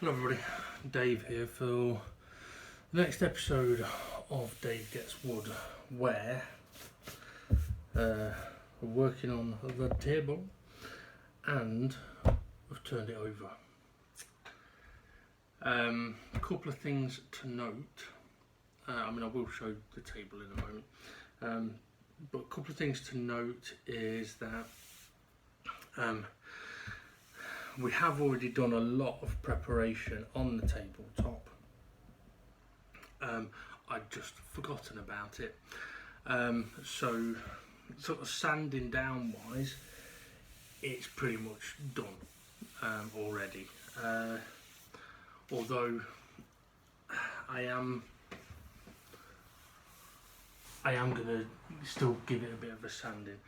Hello everybody, Dave here for the next episode of Dave Gets Wood, where we're working on the table and we've turned it over. A couple of things to note. I will show the table in a moment, but a couple of things to note is that we have already done a lot of preparation on the tabletop. I'd just forgotten about it. So sort of sanding down wise, it's pretty much done already. Although I am going to still give it a bit of a sanding.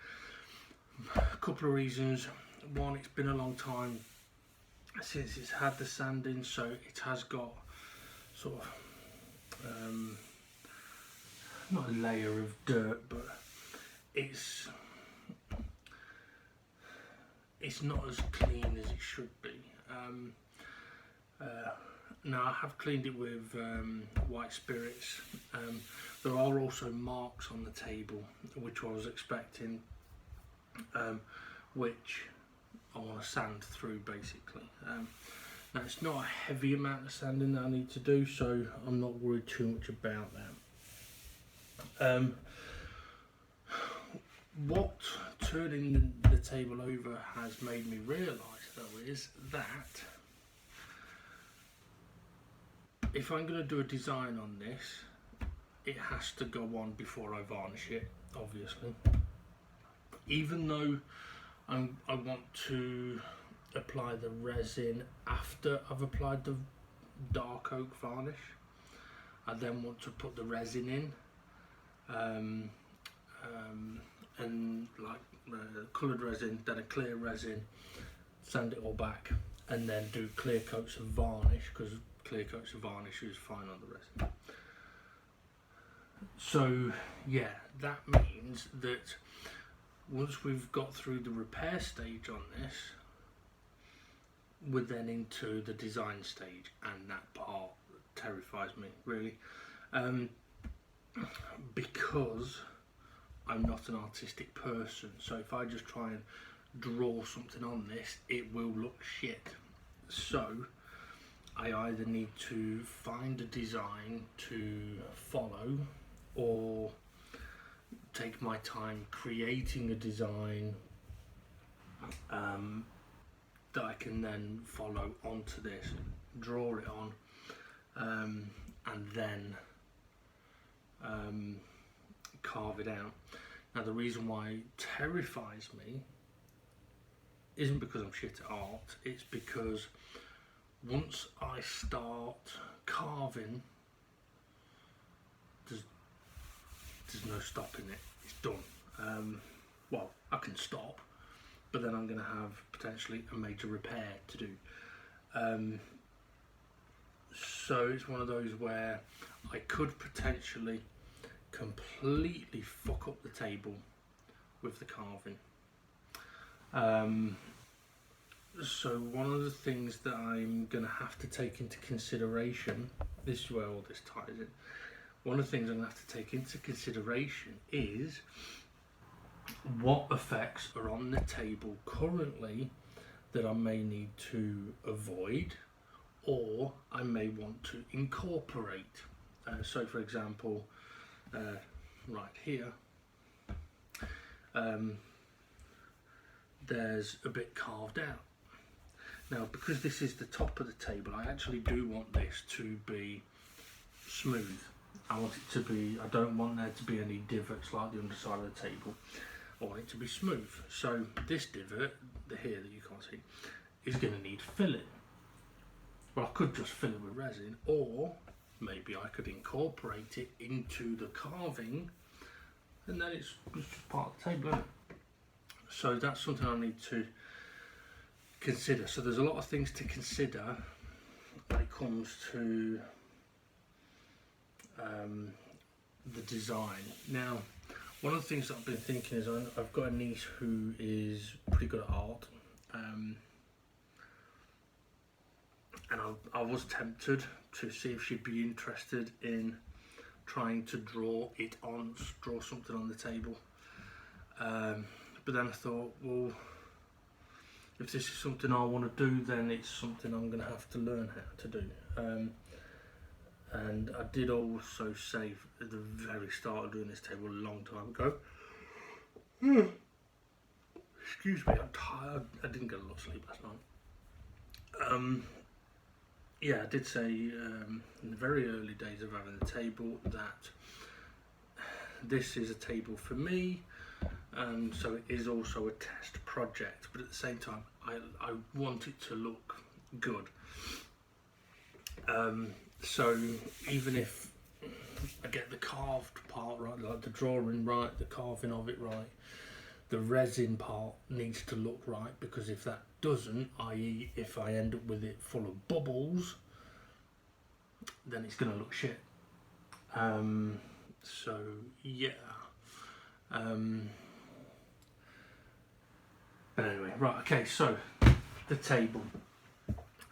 A couple of reasons. One, it's been a long time since it's had the sanding, so it has got sort of not a layer of dirt, but it's not as clean as it should be. Now I have cleaned it with white spirits. There are also marks on the table, which I was expecting, which I want to sand through basically. Now it's not a heavy amount of sanding that I need to do, so I'm not worried too much about that. What turning the table over has made me realise though is that if I'm going to do a design on this, it has to go on before I varnish it, obviously. Even though I want to apply the resin after I've applied the dark oak varnish. I then want to put the resin in, and like coloured resin, then a clear resin, sand it all back, and then do clear coats of varnish, because clear coats of varnish is fine on the resin. So yeah, that means that once we've got through the repair stage on this, we're then into the design stage, and that part terrifies me really, because I'm not an artistic person. So if I just try and draw something on this, it will look shit. So I either need to find a design to follow, or take my time creating a design that I can then follow onto this, draw it on, and then carve it out. Now the reason why it terrifies me isn't because I'm shit at art, it's because once I start carving, there's no stopping it. It's done. Well, I can stop, but then I'm going to have potentially a major repair to do. So it's one of those where I could potentially completely fuck up the table with the carving. So one of the things that I'm going to have to take into consideration, this is where all this ties in, one of the things I'm going to have to take into consideration is what effects are on the table currently that I may need to avoid, or I may want to incorporate. So for example, right here, there's a bit carved out. Now because this is the top of the table, I actually do want this to be smooth. I want it to be, I don't want there to be any divots like the underside of the table. I want it to be smooth. So this divot, the here that you can't see, is going to need filling. Well, I could just fill it with resin, or maybe I could incorporate it into the carving, and then it's just part of the table, isn't it? So that's something I need to consider. So there's a lot of things to consider when it comes to the design. Now, one of the things that I've been thinking is I've got a niece who is pretty good at art, and I was tempted to see if she'd be interested in trying to draw something on the table. But then I thought, well, if this is something I want to do, then it's something I'm going to have to learn how to do. And I did also say at the very start of doing this table a long time ago, excuse me, I'm tired, I didn't get a lot of sleep last night. Yeah, I did say in the very early days of having the table that this is a table for me, and so it is also a test project, but at the same time I want it to look good. So even if I get the carved part right, like the drawing right, the carving of it right, the resin part needs to look right, because if that doesn't, i.e. if I end up with it full of bubbles, then it's going to look shit. So yeah. But anyway, right, okay, so the table.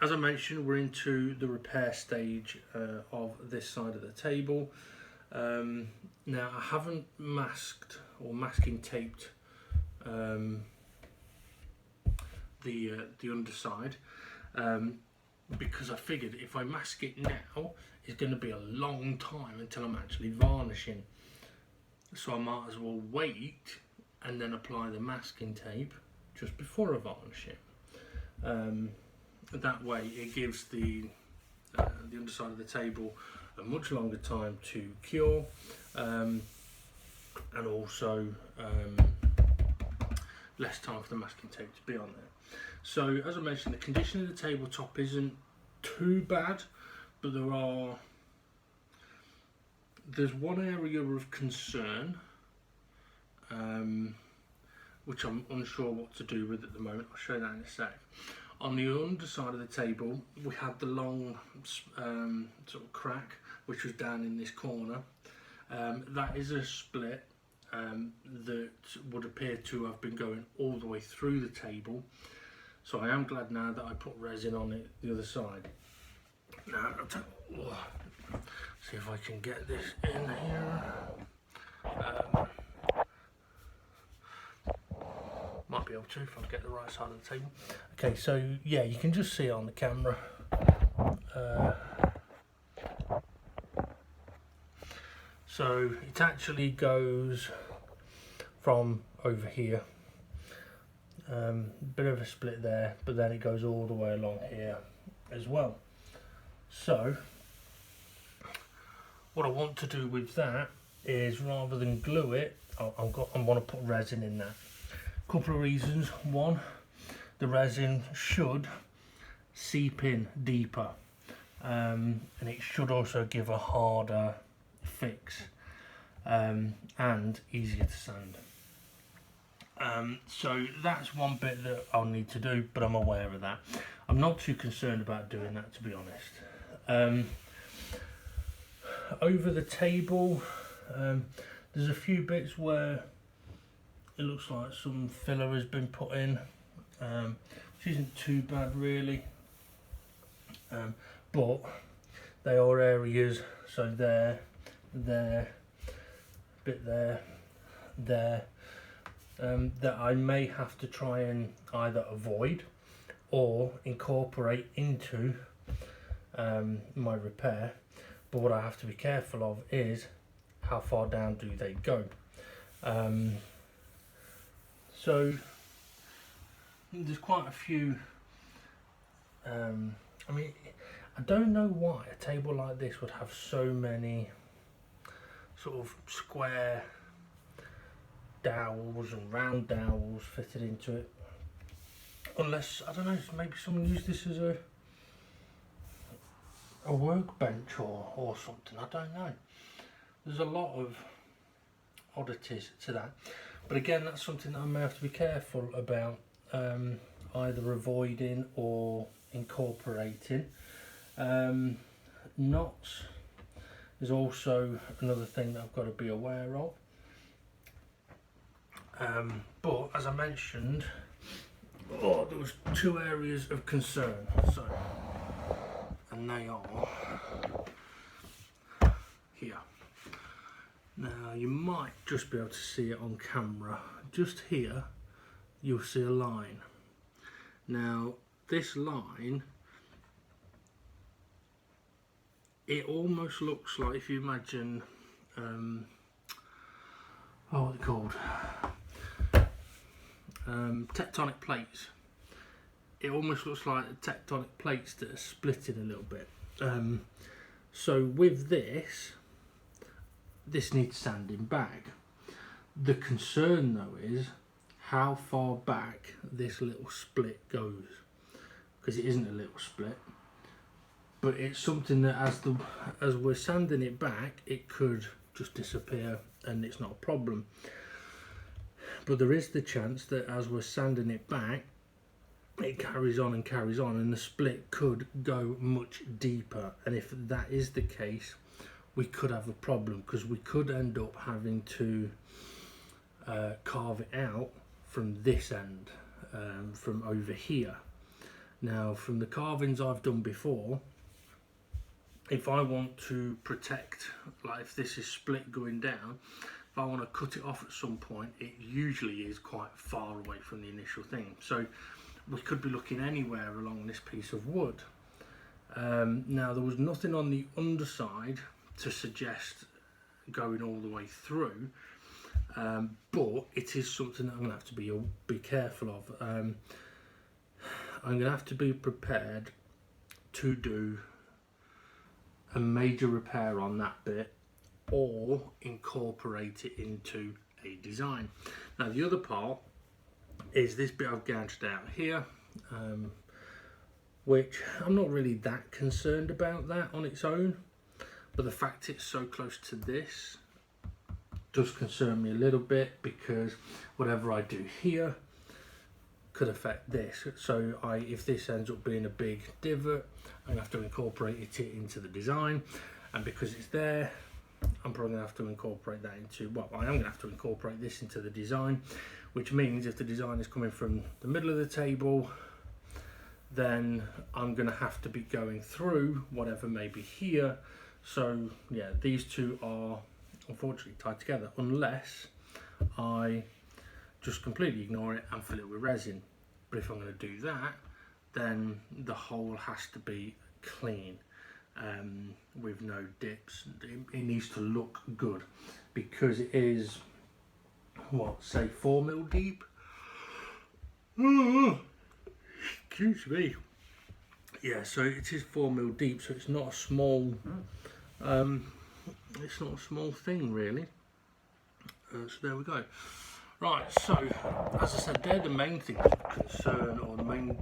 As I mentioned, we're into the repair stage of this side of the table. Now, I haven't masked or masking taped the underside, because I figured if I mask it now, it's going to be a long time until I'm actually varnishing. So I might as well wait and then apply the masking tape just before I varnish it. That way it gives the underside of the table a much longer time to cure, and also less time for the masking tape to be on there. So as I mentioned, the condition of the tabletop isn't too bad, but there's one area of concern which I'm unsure what to do with at the moment. I'll show you that in a sec. On the underside of the table, we had the long sort of crack, which was down in this corner. That is a split that would appear to have been going all the way through the table. So I am glad now that I put resin on it the other side. Now, see if I can get this in here. Might be able to if I get the right side of the table. Okay, so yeah, you can just see it on the camera. So it actually goes from over here, bit of a split there, but then it goes all the way along here as well. So what I want to do with that is, rather than glue it, I want to put resin in that. Couple of reasons. One, the resin should seep in deeper, and it should also give a harder fix, and easier to sand. So that's one bit that I'll need to do, but I'm aware of that. I'm not too concerned about doing that, to be honest. Over the table, there's a few bits where it looks like some filler has been put in, which isn't too bad really, but they are areas, so there, bit there, that I may have to try and either avoid or incorporate into my repair. But what I have to be careful of is how far down do they go. So there's quite a few, I mean, I don't know why a table like this would have so many sort of square dowels and round dowels fitted into it, unless, I don't know, maybe someone used this as a workbench or something, I don't know. There's a lot of oddities to that, but again, that's something that I may have to be careful about, either avoiding or incorporating. Knots is also another thing that I've got to be aware of. But as I mentioned, there was two areas of concern. So and they are here. Now you might just be able to see it on camera. Just here you'll see a line. Now this line, it almost looks like, if you imagine what are they called, tectonic plates. It almost looks like the tectonic plates that are splitting a little bit. So with this needs sanding back. The concern though is how far back this little split goes, because it isn't a little split, but it's something that as we're sanding it back, it could just disappear and it's not a problem. But there is the chance that as we're sanding it back, it carries on and the split could go much deeper, and if that is the case, we could have a problem, because we could end up having to carve it out from this end, from over here. Now from the carvings I've done before, if I want to protect, like if this is split going down, if I want to cut it off at some point, it usually is quite far away from the initial thing. So we could be looking anywhere along this piece of wood. Now there was nothing on the underside to suggest going all the way through, but it is something that I'm going to have to be careful of. I'm going to have to be prepared to do a major repair on that bit, or incorporate it into a design. Now the other part is this bit I've gouged out here, which I'm not really that concerned about that on its own, but the fact it's so close to this does concern me a little bit, because whatever I do here could affect this. So if this ends up being a big divot, I'm going to have to incorporate it into the design, and because it's there, I'm probably going to have to incorporate that into, well, I am going to have to incorporate this into the design, which means if the design is coming from the middle of the table, then I'm going to have to be going through whatever may be here. So yeah, these two are unfortunately tied together, unless I just completely ignore it and fill it with resin. But if I'm going to do that, then the hole has to be clean, with no dips. It needs to look good, because it is, what, say 4 mil deep? Excuse me. Yeah, so it is 4 mil deep, so it's not a small it's not a small thing really. So there we go. Right, so as I said, they're the main things of concern, or the main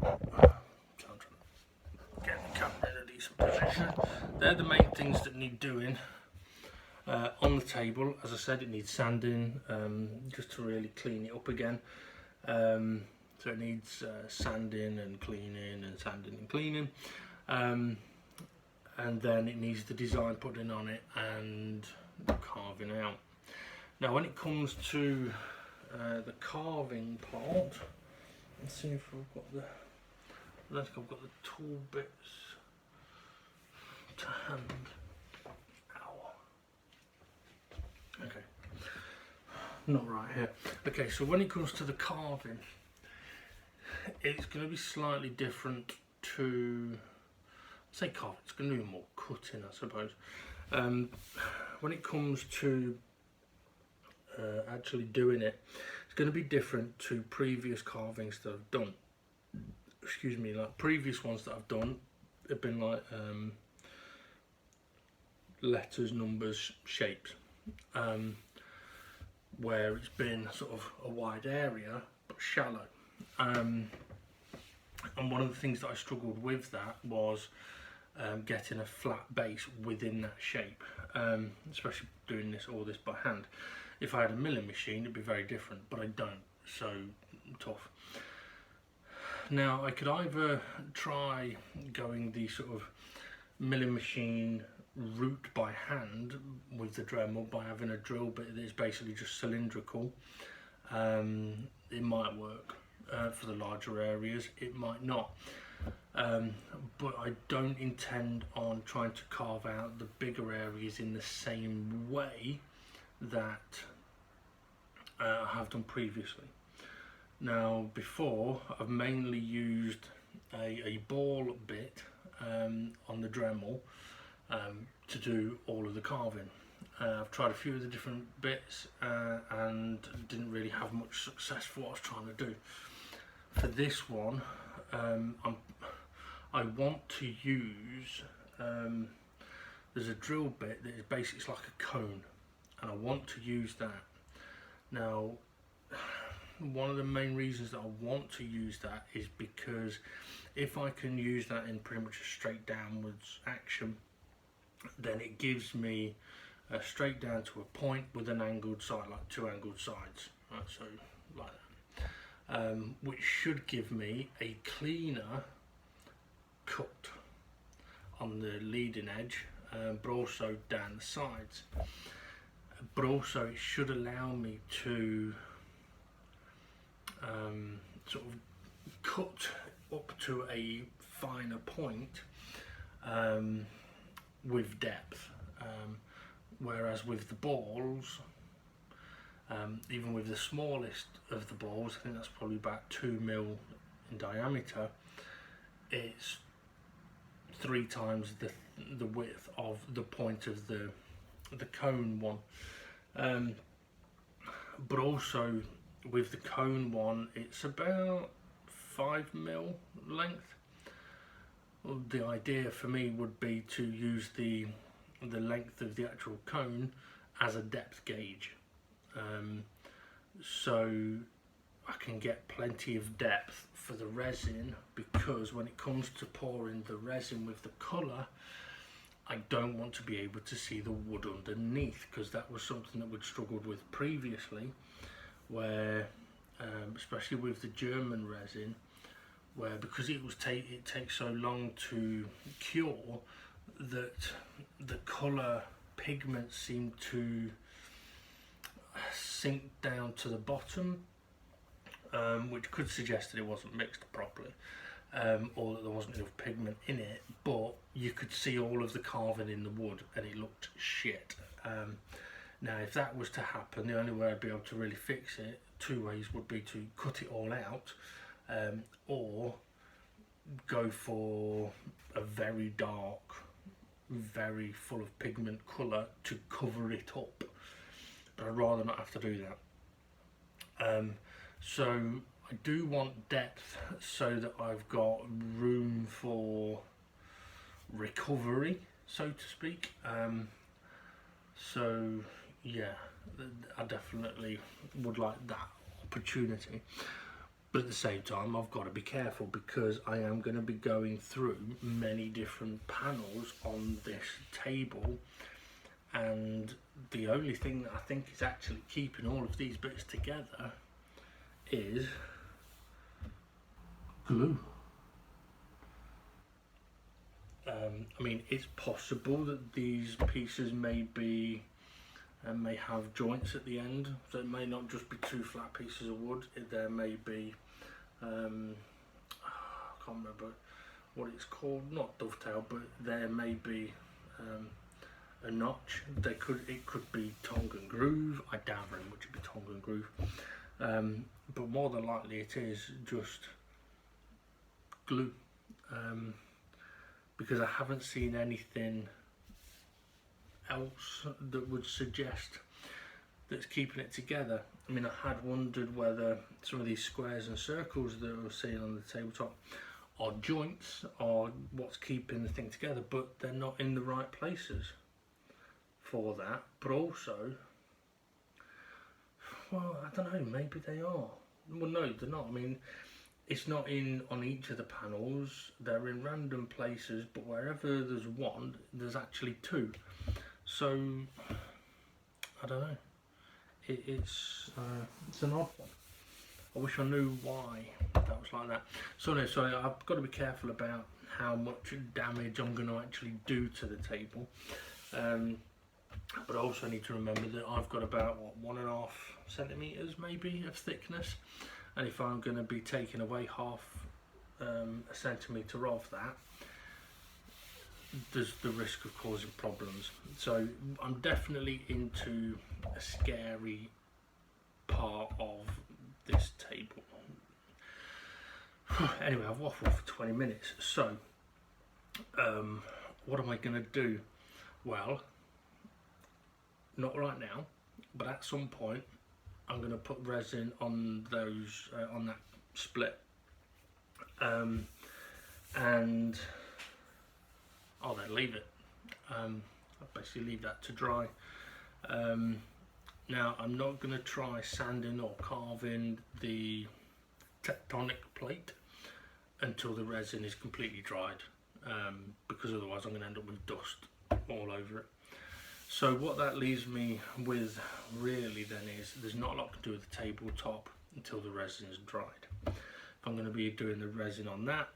get the camera in a decent position. They're the main things that need doing on the table. As I said, it needs sanding, just to really clean it up again. So it needs sanding and cleaning, and sanding and cleaning, and then it needs the design putting on it and the carving out. Now when it comes to the carving part, let's see if I've got the, I don't think I've got the tool bits to hand. Ow. Okay, not right here. Okay, so when it comes to the carving, it's going to be slightly different to, say carving, it's going to be more cutting, I suppose. When it comes to actually doing it, it's going to be different to previous carvings that I've done. Excuse me, like previous ones that I've done have been like letters, numbers, shapes, where it's been sort of a wide area but shallow. And one of the things that I struggled with that was getting a flat base within that shape, especially doing all this by hand. If I had a milling machine, it'd be very different, but I don't, so tough. Now I could either try going the sort of milling machine route by hand with the Dremel, by having a drill bit that is basically just cylindrical. It might work for the larger areas, it might not. but I don't intend on trying to carve out the bigger areas in the same way that I have done previously. Now before, I've mainly used a ball bit on the Dremel to do all of the carving. I've tried a few of the different bits and didn't really have much success for what I was trying to do. For this one, I want to use, there's a drill bit that is basically like a cone, and I want to use that. Now, one of the main reasons that I want to use that is because if I can use that in pretty much a straight downwards action, then it gives me a straight down to a point with an angled side, like two angled sides, right? So like that, which should give me a cleaner cut on the leading edge, but also down the sides. But also it should allow me to sort of cut up to a finer point with depth, whereas with the balls, even with the smallest of the balls, I think that's probably about 2 mil in diameter, it's 3 times the width of the point of the cone one. But also with the cone one, it's about 5 mil length. Well, the idea for me would be to use the length of the actual cone as a depth gauge, so I can get plenty of depth for the resin, because when it comes to pouring the resin with the colour, I don't want to be able to see the wood underneath, because that was something that we'd struggled with previously, where especially with the German resin, where because it takes so long to cure, that the colour pigments seem to sink down to the bottom, which could suggest that it wasn't mixed properly, or that there wasn't enough pigment in it, but you could see all of the carving in the wood and it looked shit. Now if that was to happen, the only way I'd be able to really fix it, 2 ways, would be to cut it all out, or go for a very dark, very full of pigment colour to cover it up, but I'd rather not have to do that. So I do want depth so that I've got room for recovery, so to speak. So yeah, I definitely would like that opportunity, but at the same time I've got to be careful, because I am going to be going through many different panels on this table, and the only thing that I think is actually keeping all of these bits together is glue. I mean, it's possible that these pieces may have joints at the end, so it may not just be 2 flat pieces of wood. There may be, I can't remember what it's called, not dovetail, but there may be a notch. It could be tongue and groove. I doubt very much it'd be tongue and groove, but more than likely it is just glue, because I haven't seen anything else that would suggest that's keeping it together. I mean, I had wondered whether some of these squares and circles that we're seeing on the tabletop are joints or what's keeping the thing together, but they're not in the right places for that. But also, well, I don't know, maybe they are. Well, no, they're not. I mean, it's not in on each of the panels, they're in random places, but wherever there's one, there's actually 2. So, I don't know. It's an odd one. I wish I knew why that was like that. So no, sorry, I've got to be careful about how much damage I'm going to actually do to the table. But I also need to remember that I've got about, what, 1.5 centimetres maybe of thickness. And if I'm going to be taking away half a centimetre of that, there's the risk of causing problems. So I'm definitely into a scary part of this table. Anyway, I've waffled for 20 minutes. So what am I going to do? Well, not right now, but at some point I'm going to put resin on those on that split, and I'll then leave it. I'll basically leave that to dry. Now I'm not going to try sanding or carving the tectonic plate until the resin is completely dried, because otherwise I'm going to end up with dust all over it. So what that leaves me with really then is there's not a lot to do with the tabletop until the resin is dried. If I'm going to be doing the resin on that,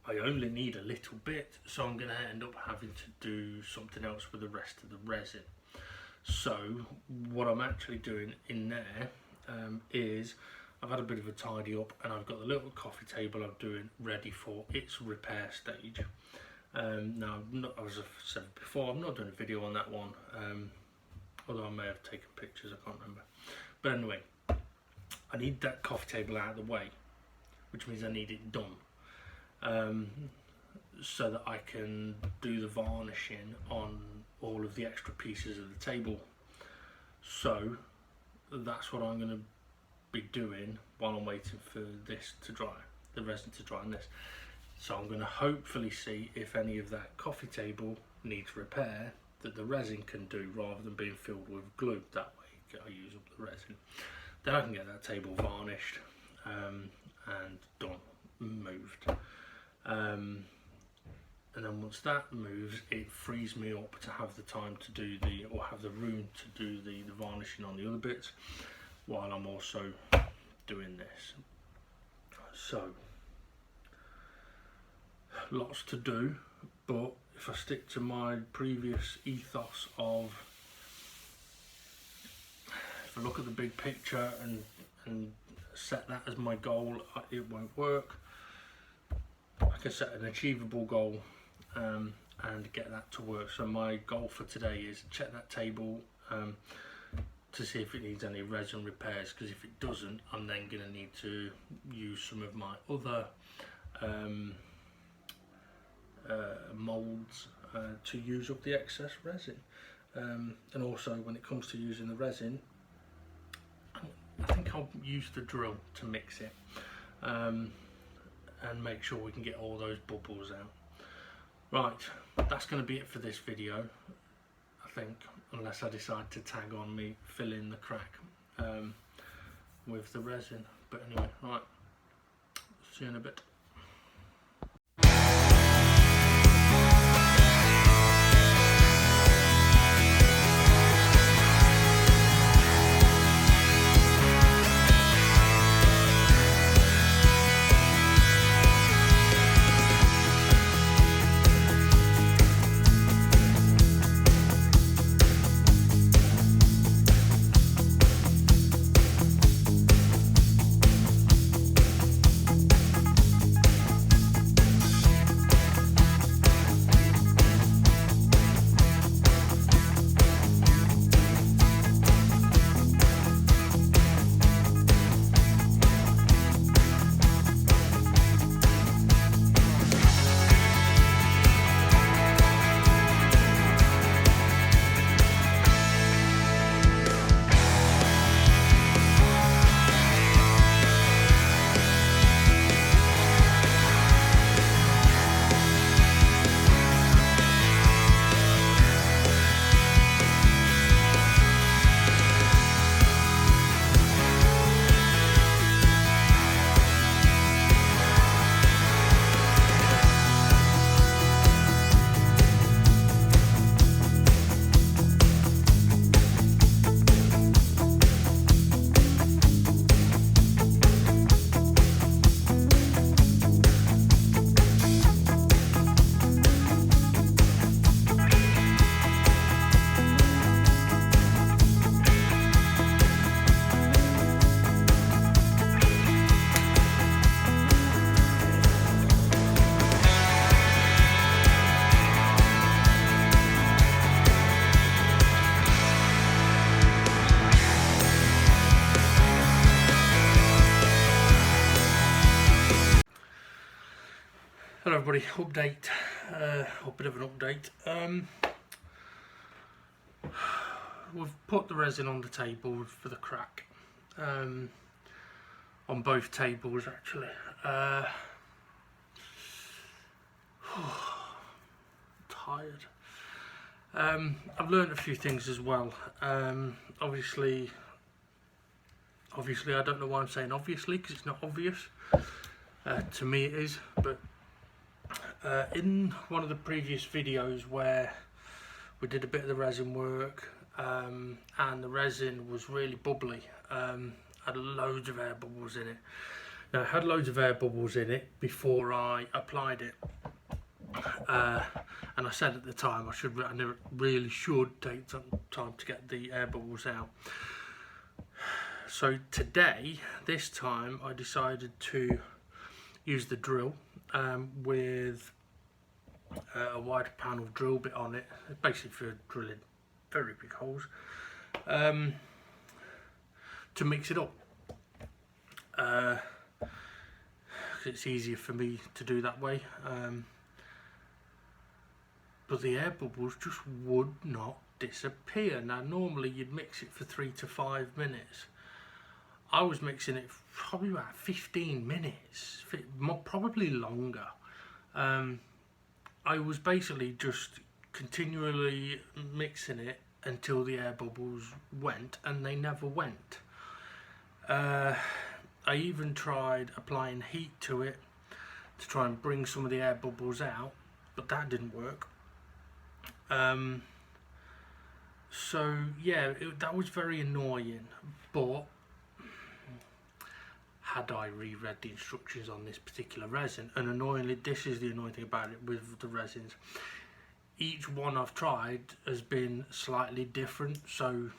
I only need a little bit, so I'm going to end up having to do something else with the rest of the resin. So what I'm actually doing in there is I've had a bit of a tidy up, and I've got the little coffee table I'm doing ready for its repair stage. Now, as I've said before, I'm not doing a video on that one, although I may have taken pictures, I can't remember. But anyway, I need that coffee table out of the way, which means I need it done, so that I can do the varnishing on all of the extra pieces of the table. So that's what I'm going to be doing while I'm waiting for this to dry, the resin to dry on this. So I'm going to hopefully see if any of that coffee table needs repair that the resin can do, rather than being filled with glue. That way I use up the resin. Then I can get that table varnished and done, moved. And then once that moves, it frees me up to have the time to do have the room to do the varnishing on the other bits, while I'm also doing this. So lots to do, but if I stick to my previous ethos of, if I look at the big picture and set that as my goal, it won't work. I can set an achievable goal and get that to work. So my goal for today is check that table to see if it needs any resin repairs, because if it doesn't, I'm then going to need to use some of my other moulds to use up the excess resin. And also, when it comes to using the resin, I think I'll use the drill to mix it and make sure we can get all those bubbles out. Right, that's going to be it for this video, I think, unless I decide to tag on me filling the crack with the resin. But anyway, right, see you in a bit. everybody, update, or bit of an update. We've put the resin on the table for the crack, on both tables actually. Tired. I've learned a few things as well. Obviously I don't know why I'm saying obviously, because it's not obvious. To me it is, but in one of the previous videos where we did a bit of the resin work, and the resin was really bubbly, had loads of air bubbles in it. Now it had loads of air bubbles in it before I applied it, and I said at the time I really should take some time to get the air bubbles out. So today, this time, I decided to use the drill with a wide panel drill bit on it, basically for drilling very big holes, to mix it up. It's easier for me to do that way, but the air bubbles just would not disappear. Now normally you'd mix it for 3 to 5 minutes. I was mixing it probably about 15 minutes, probably longer. I was basically just continually mixing it until the air bubbles went, and they never went. I even tried applying heat to it to try and bring some of the air bubbles out, but that didn't work. So yeah, that was very annoying, but had I reread the instructions on this particular resin, and annoyingly, this is the annoying thing about it with the resins, each one I've tried has been slightly different. So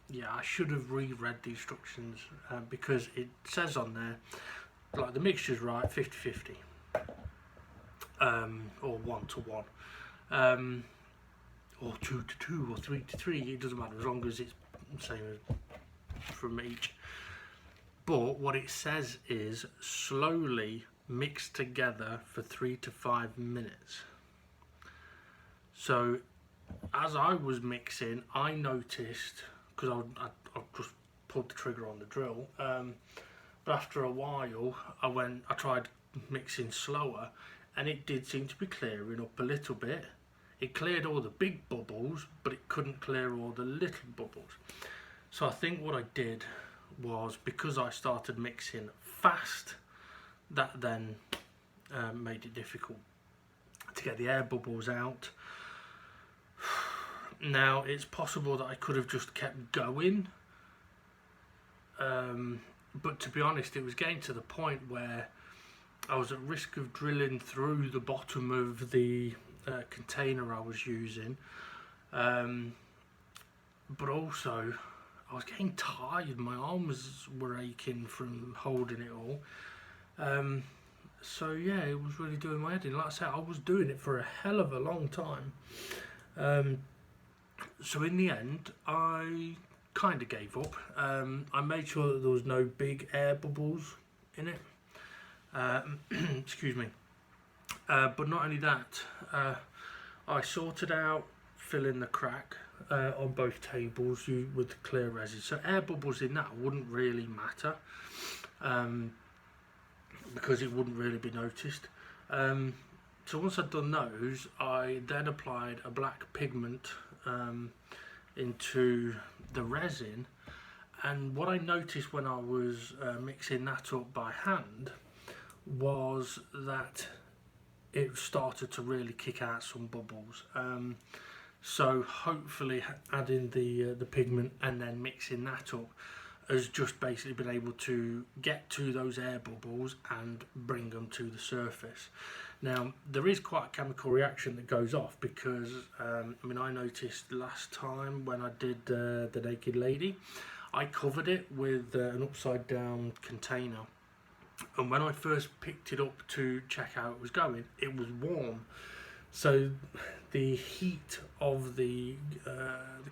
yeah, I should have reread the instructions, because it says on there, like, the mixture's right, 50-50, or 1-to-1, or 2-to-2, or 3-to-3, it doesn't matter as long as it's the same as from each. But what it says is slowly mix together for 3 to 5 minutes. So as I was mixing, I noticed, because I just pulled the trigger on the drill, but after a while I tried mixing slower, and it did seem to be clearing up a little bit. It cleared all the big bubbles, but it couldn't clear all the little bubbles. So I think what I did was, because I started mixing fast, that then made it difficult to get the air bubbles out. Now it's possible that I could have just kept going, but to be honest, it was getting to the point where I was at risk of drilling through the bottom of the container I was using, but also I was getting tired, my arms were aching from holding it all. So yeah, it was really doing my head in. Like I said, I was doing it for a hell of a long time. So in the end, I kind of gave up. I made sure that there was no big air bubbles in it. Excuse me. But not only that, I sorted out filling the crack on both tables with the clear resin. So air bubbles in that wouldn't really matter, because it wouldn't really be noticed. So once I'd done those, I then applied a black pigment into the resin, and what I noticed when I was mixing that up by hand was that it started to really kick out some bubbles. So hopefully adding the pigment and then mixing that up has just basically been able to get to those air bubbles and bring them to the surface. Now there is quite a chemical reaction that goes off, because I mean, I noticed last time when I did the Naked Lady, I covered it with an upside down container, and when I first picked it up to check how it was going, it was warm. So the heat of the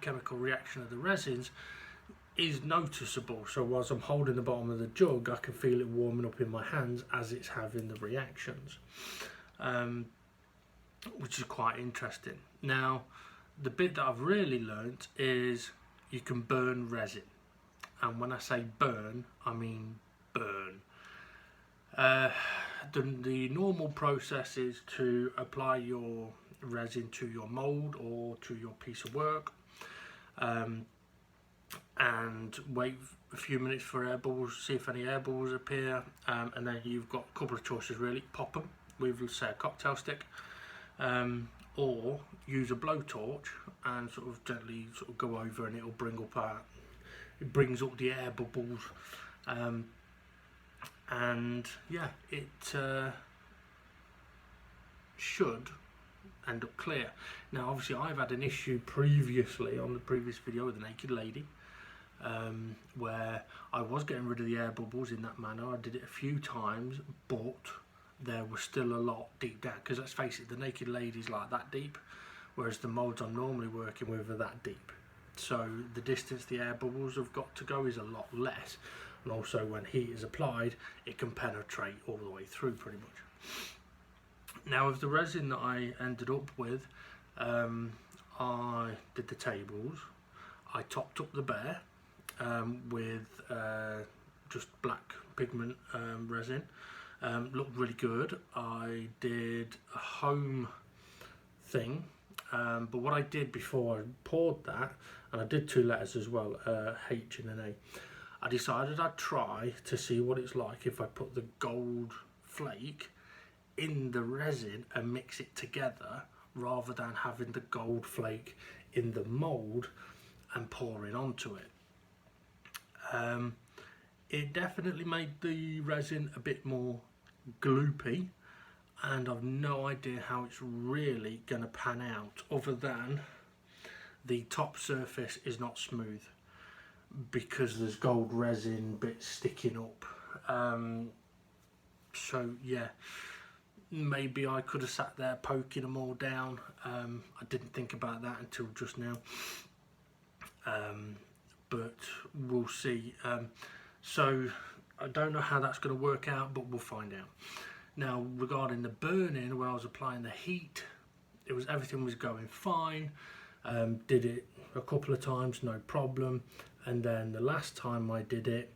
chemical reaction of the resins is noticeable. So as I'm holding the bottom of the jug, I can feel it warming up in my hands as it's having the reactions. which is quite interesting. Now, the bit that I've really learnt is you can burn resin, and when I say burn, I mean burn. The normal process is to apply your resin to your mould or to your piece of work, and wait a few minutes for air bubbles, see if any air bubbles appear, and then you've got a couple of choices really. Pop them with, say, a cocktail stick, or use a blowtorch and sort of gently sort of go over, and it'll bring up it brings up the air bubbles, and yeah, it should end up clear. Now obviously I've had an issue previously on the previous video with the naked lady, where I was getting rid of the air bubbles in that manner. I did it a few times, but there was still a lot deep down, because let's face it, the naked lady's like that deep, whereas the moulds I'm normally working with are that deep. So the distance the air bubbles have got to go is a lot less, and also when heat is applied, it can penetrate all the way through pretty much. Now with the resin that I ended up with, I did the tables. I topped up the bear with just black pigment resin. Looked really good. I did a home thing, but what I did before I poured that, and I did 2 letters as well, H and an A, I decided I'd try to see what it's like if I put the gold flake in the resin and mix it together, rather than having the gold flake in the mould and pouring onto it. It definitely made the resin a bit more gloopy, and I've no idea how it's really going to pan out, other than the top surface is not smooth because there's gold resin bits sticking up. So yeah, maybe I could have sat there poking them all down. I didn't think about that until just now, but we'll see. So I don't know how that's going to work out, but we'll find out. Now regarding the burning, when I was applying the heat, everything was going fine. Did it a couple of times, no problem, and then the last time I did it,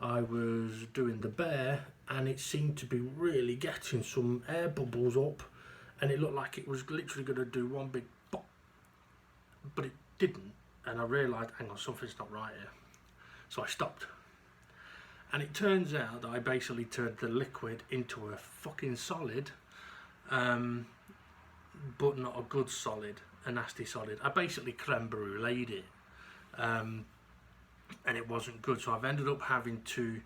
I was doing the bear, and it seemed to be really getting some air bubbles up, and it looked like it was literally going to do one big pop, but it didn't, and I realised, hang on, something's not right here. So I stopped, and it turns out that I basically turned the liquid into a fucking solid, but not a good solid, a nasty solid. I basically creme bruleed it, and it wasn't good, so I've ended up having to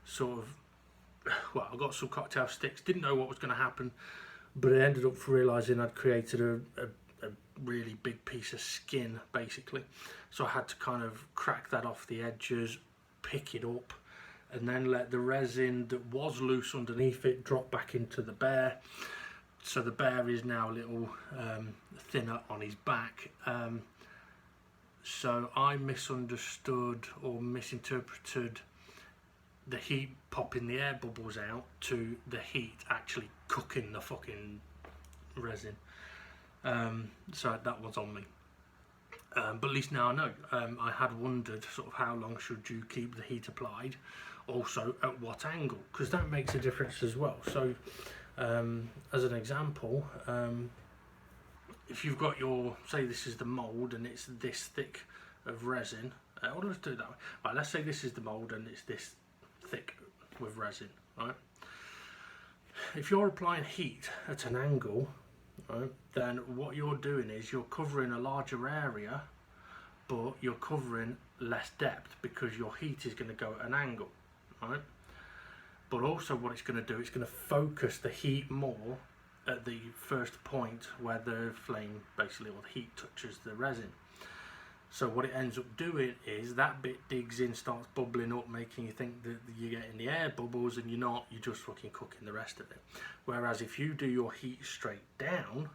sort of, well, I got some cocktail sticks, didn't know what was going to happen, but I ended up realising I'd created a really big piece of skin basically, so I had to kind of crack that off the edges, pick it up, and then let the resin that was loose underneath it drop back into the bear. So the bear is now a little thinner on his back. So I misunderstood or misinterpreted the heat popping the air bubbles out to the heat actually cooking the fucking resin. So that was on me. But at least now I know. I had wondered sort of how long should you keep the heat applied, also at what angle, because that makes a difference as well. So as an example, if you've got your, say this is the mould and it's this thick of resin, or let's do it that way. Right, let's say this is the mould and it's this thick with resin, right? If you're applying heat at an angle, right, then what you're doing is you're covering a larger area, but you're covering less depth because your heat is going to go at an angle, right? But also what it's going to do, it's going to focus the heat more at the first point where the flame basically, or the heat touches the resin. So what it ends up doing is that bit digs in, starts bubbling up, making you think that you're getting the air bubbles, and you're not, you're just fucking cooking the rest of it. Whereas if you do your heat straight down,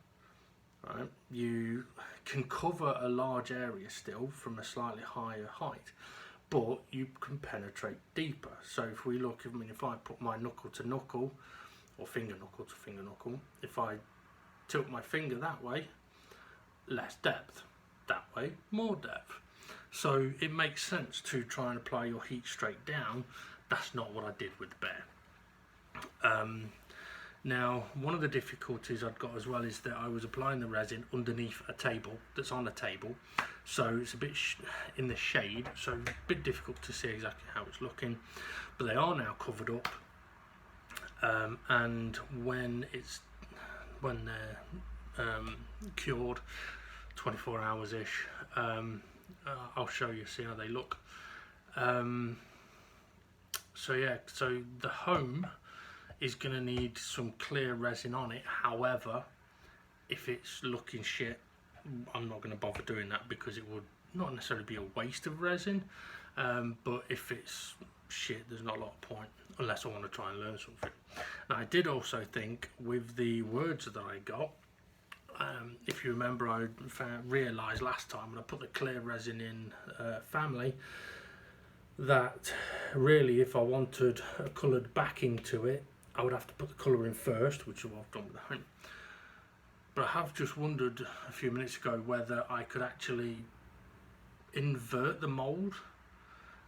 right, you can cover a large area still from a slightly higher height, but you can penetrate deeper. So if we look, I mean, if I put my knuckle to knuckle or finger knuckle to finger knuckle. If I tilt my finger that way, less depth. That way, more depth. So it makes sense to try and apply your heat straight down. That's not what I did with the Bear. Now, one of the difficulties I'd got as well is that I was applying the resin underneath a table that's on a table, so it's a bit in the shade, so a bit difficult to see exactly how it's looking, but they are now covered up, and when they're cured, 24 hours ish, I'll show you, see how they look. So yeah, so the home is going to need some clear resin on it. However, if it's looking shit, I'm not going to bother doing that, because it would not necessarily be a waste of resin, but if it's shit, there's not a lot of point, unless I want to try and learn something. Now, I did also think with the words that I got, if you remember, I realised last time when I put the clear resin in family, that really if I wanted a coloured backing to it, I would have to put the colour in first, which is what I've done with the home. But I have just wondered a few minutes ago whether I could actually invert the mould,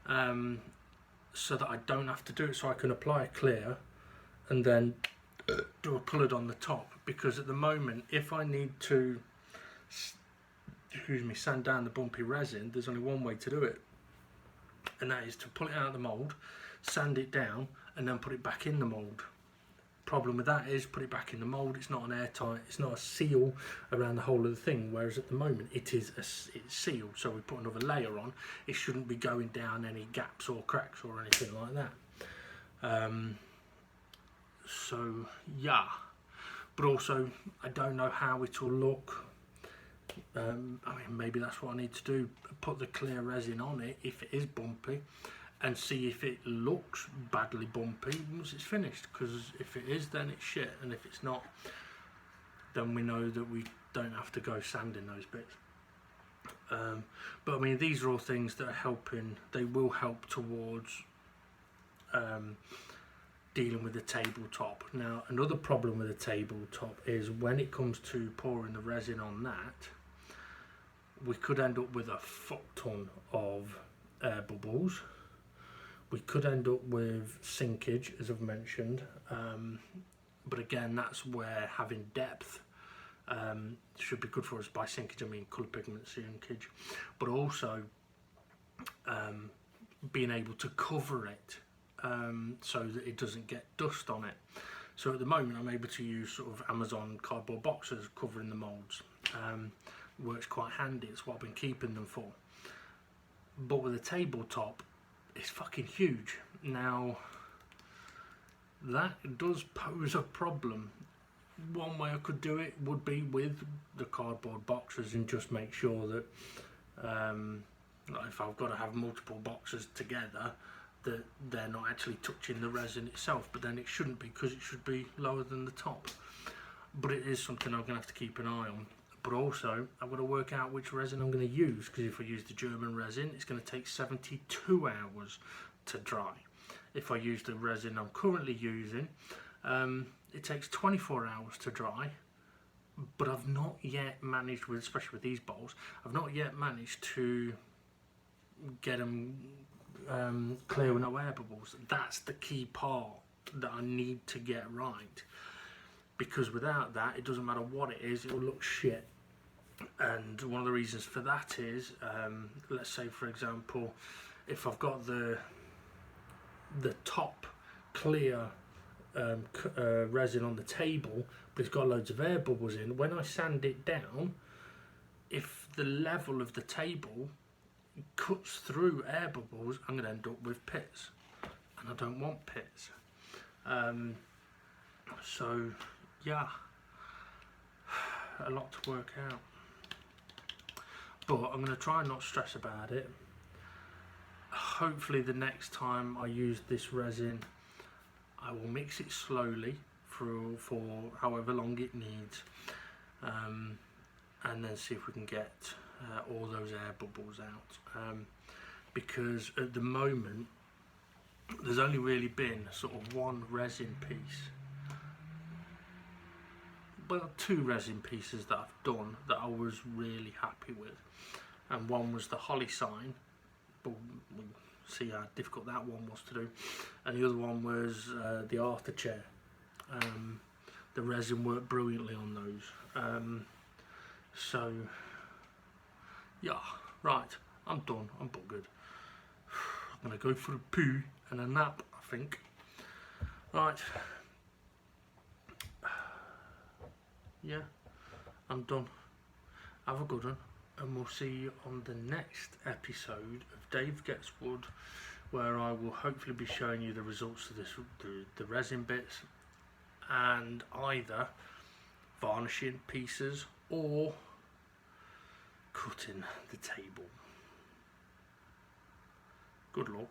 so that I don't have to do it, so I can apply a clear and then do a coloured on the top. Because at the moment, if I need to sand down the bumpy resin, there's only one way to do it, and that is to pull it out of the mould, sand it down, and then put it back in the mould. Problem with that is, put it back in the mould, it's not an airtight, it's not a seal around the whole of the thing, whereas at the moment it's sealed, so we put another layer on. It shouldn't be going down any gaps or cracks or anything like that. So yeah, but also I don't know how it will look. I mean, maybe that's what I need to do, put the clear resin on it if it is bumpy, and see if it looks badly bumpy once it's finished, because if it is, then it's shit, and if it's not, then we know that we don't have to go sanding those bits. But I mean, these are all things that are helping, they will help towards dealing with the tabletop. Now, another problem with the tabletop is when it comes to pouring the resin on that, we could end up with a fuck ton of air bubbles. We could end up with sinkage, as I've mentioned, but again, that's where having depth should be good for us. By sinkage, I mean colour pigment sinkage, but also being able to cover it so that it doesn't get dust on it. So at the moment, I'm able to use sort of Amazon cardboard boxes covering the moulds. Works quite handy, it's what I've been keeping them for. But with a tabletop, it's fucking huge. Now, that does pose a problem. One way I could do it would be with the cardboard boxes and just make sure that if I've got to have multiple boxes together, that they're not actually touching the resin itself, but then it shouldn't be, because it should be lower than the top. But it is something I'm going to have to keep an eye on. But also, I've got to work out which resin I'm going to use, because if I use the German resin, it's going to take 72 hours to dry. If I use the resin I'm currently using, it takes 24 hours to dry, but I've not yet managed, with, especially with these bowls, I've not yet managed to get them clear with no air bubbles. That's the key part that I need to get right, because without that, it doesn't matter what it is, it will look shit. And one of the reasons for that is, let's say for example, if I've got the top clear resin on the table, but it's got loads of air bubbles in, when I sand it down, if the level of the table cuts through air bubbles, I'm going to end up with pits, and I don't want pits. So yeah, a lot to work out, but I'm going to try and not stress about it. Hopefully the next time I use this resin, I will mix it slowly for however long it needs, and then see if we can get all those air bubbles out, because at the moment there's only really been sort of one resin piece well, 2 resin pieces that I've done that I was really happy with, and one was the Holly sign, but we see how difficult that one was to do, and the other one was the Arthur chair. The resin worked brilliantly on those. So yeah, right, I'm done, I'm good. I'm gonna go for a poo and a nap, I think. Right, yeah, I'm done. Have a good one, and we'll see you on the next episode of Dave Gets Wood, where I will hopefully be showing you the results of this, the resin bits, and either varnishing pieces or cutting the table. Good luck.